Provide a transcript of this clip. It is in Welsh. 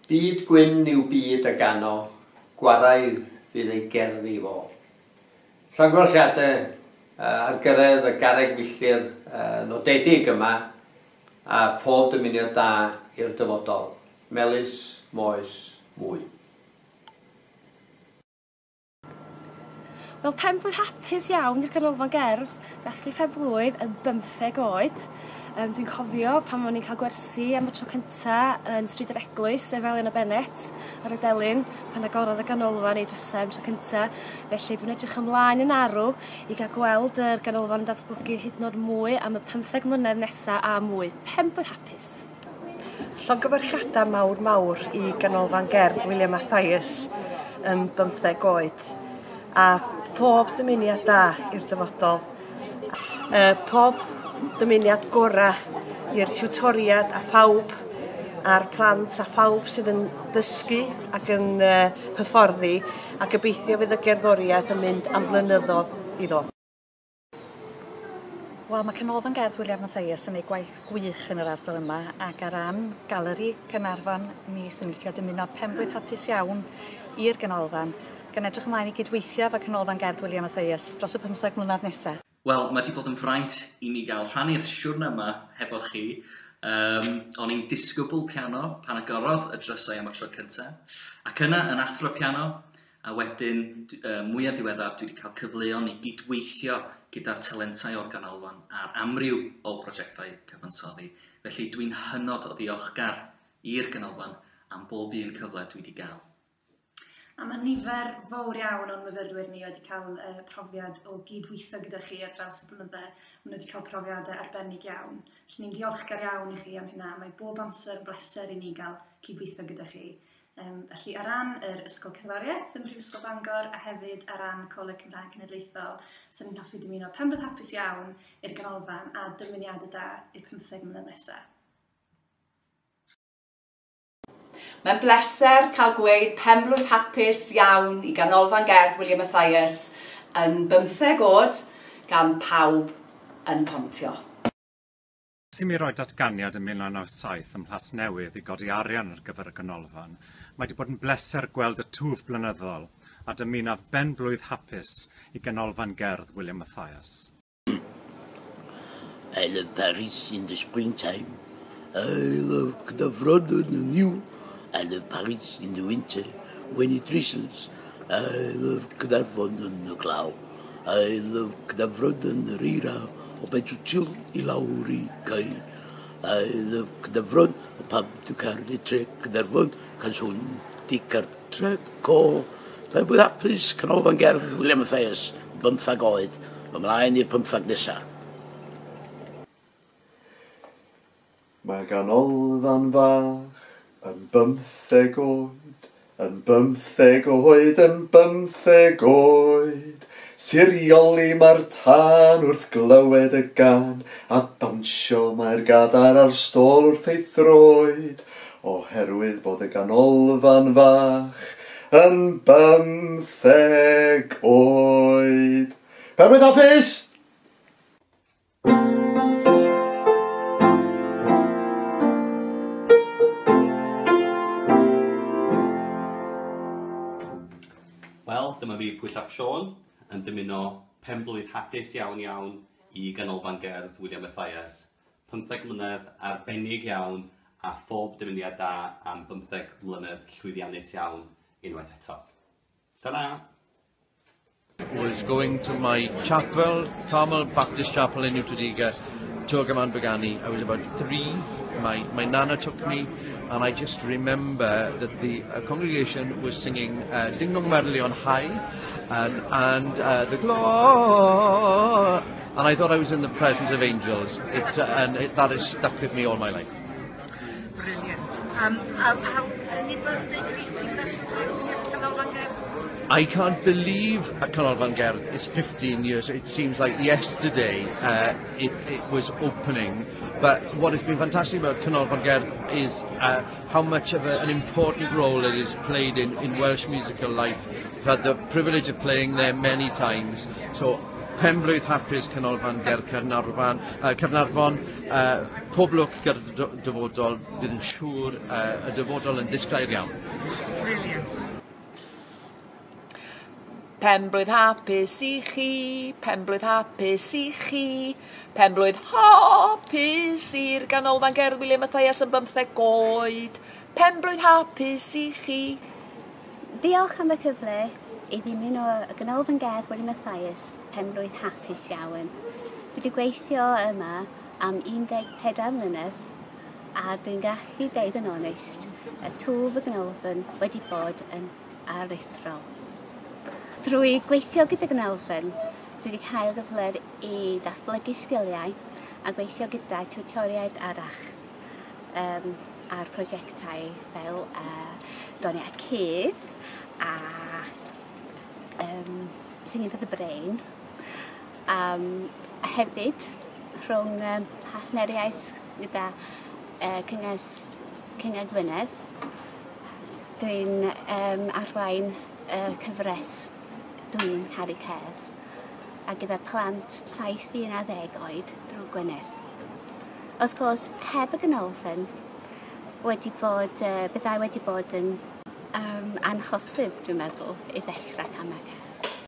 Byd gwyn yw byd y gano, gwaraidd fydd ei gerddi fo. Llongyfarchiadau ar gyrraedd y garreg milltir nodedig yma a pob dymuniad da i'r dyfodol. Melys, moes, mwy. Wel, penblwydd hapus iawn i'r ganolfan gerdd, dathlu penblwydd yn 15 oed. Dwi'n cofio pan o'n i'n cael gwersi am y tro cyntaf yn Stryd yr Eglwys, efo Elin o Bennett, ar y delyn, pan agorodd y ganolfan ei drysau am tro cyntaf. Felly dwi'n edrych ymlaen yn arw i gael gweld yr ganolfan yn datblygu hyd yn oed mwy am y 15 mlynedd nesaf a mwy. Penblwydd hapus. Llongyfarchiadau mawr i ganolfan gerdd William Mathias yn 15 oed. A pob dymuniad da i'r dyfodol. Pob dymuniad gorau i'r tiwtoriad a phawb a'r plant a phawb sydd yn dysgu ac yn hyfforddi a gobeithio fydd y gerddoriaeth yn mynd am flynyddoedd i ddod. Wel, mae canolfan gerdd William Mathias yn ei gwaith gwych yn yr ardal yma ac ar ran Galeri Caernarfon mi swn i'n licio dymuno penblwydd hapus iawn i'r ganolfan gan edrych ymlaen i gydweithio efo canolfan gerdd William Mathias dros y 15 mlynedd nesaf. Wel, mae wedi bod yn fraint i mi gael rhannu'r siwrna yma hefo chi. O'n i'n disgybl piano pan agorodd y drysau am y tro cyntaf. Ac yna yn athro piano, a wedyn mwyaf diweddar dwi wedi cael cyfleon i gydweithio gyda'r talentau o'r ganolfan a'r amryw o brosiectau cyfansoddi. Felly dwi'n hynod o ddiolchgar i'r ganolfan am bob un cyfle dwi wedi cael. A mae nifer fawr iawn o'n myfyrwyr ni wedi cael profiad o gydweithio gyda chi ar draws y blynydde. Maen wedi cael profiadau arbennig iawn. Felly ni'n diolchgar iawn i chi am hynna. Mae bob amser bleser i ni gael cydweithio gyda chi. Felly ar ran yr Ysgol Cerddoriaeth ym Mhrifysgol Bangor a hefyd ar ran Coleg Cymraeg Cenedlaethol, sy'n ni'n hoffi dymuno penblwydd hapus iawn i'r ganolfan a dymuniadau da i'r 15 mlynedd nesaf. Mae'n bleser cael gweud penblwydd hapus iawn i ganolfan gerdd William Mathias yn 15 oed gan pawb yn pontio. Ers i mi roi datganiad yn 1997 ym Mhlasnewydd i godi arian ar gyfer y ganolfan, mae wedi bod yn bleser gweld y twf blynyddol a dymunaf benblwydd hapus i ganolfan gerdd William Mathias. I love Paris in the springtime. I love Cydafron in the new. I love Paris in the winter when it drizzles. I love Cydafron in the cloud. I love Cydafron in the rira o betwtiol i lawr i gau. I love Cydafron o pam dy cardi trec Cydafron canswn di cartre co. Penblwydd hapus canolfan gerdd William Mathias 15 oed. Ymlaen i'r 15 nesaf. Mae ganolfan fach yn 15 oed, yn 15 oed, yn 15 oed. Sirioli mae'r tân wrth glywed y gan, a dawnsio mae'r gadar ar stôl wrth ei throed, oherwydd bod y ganolfan fach yn 15 oed. Penblwydd hapus! Wel, dyma fi Pwyllap Sion yn dymuno penblwydd hapus iawn i ganolfan gerdd William Mathias. 15 mlynedd arbennig iawn a phob dymuniad da am 15 mlynedd llwyddiannus iawn unwaith eto. Ta-ra! Was going to my chapel, Carmel Baptist Chapel in Newtodiga, Turgaman Bagani. I was about 3. My nana took me, and I just remember that the congregation was singing Ding Dong Merrily on High and the Glory, and I thought I was in the presence of angels. That has stuck with me all my life. Brilliant. How many birthday greetings have you got at Canolfan Gerdd? I can't believe Canolfan Gerdd is 15 years. It seems like yesterday it was opening. But what has been fantastic about Canolfan Gerdd is how much of an important role it has played in Welsh musical life. I've had the privilege of playing there many times. So Penblwydd hapus canolfan ger Caernarfon, pob lwc gyda'r dyfodol, bydd yn siŵr y dyfodol yn disglair iawn. Brilliant. Penblwydd hapus I chi, penblwydd hapus I chi, penblwydd hapus i'r ganolfan gerdd William Matthias yn 15 oed, penblwydd hapus I chi. Diolch am y cyfle I ddilyn o y ganolfan gerdd William Matthias penblwydd hapus iawn. Dwi wedi gweithio yma am 14 mlynedd a dwi'n gallu deud yn onest y twf y ganolfan wedi bod yn aruthrol. Drwy gweithio gyda ganolfan, dwi wedi cael gyfle I ddatblygu sgiliau a gweithio gyda tiwtoriaid arach ar prosiectau fel doniau cydd a Singing for the Brain. A hefyd, rhwng partneriaeth gyda Cyngor Gwynedd, dwi'n arwain cyfres Dwi'n Harry Cef a gyda plant 7 I 11 oed drwy Gwynedd. Wrth gwrs, heb y ganolfan, byddai wedi bod yn anhosib, dwi'n meddwl, I ddechrau Camau Cef.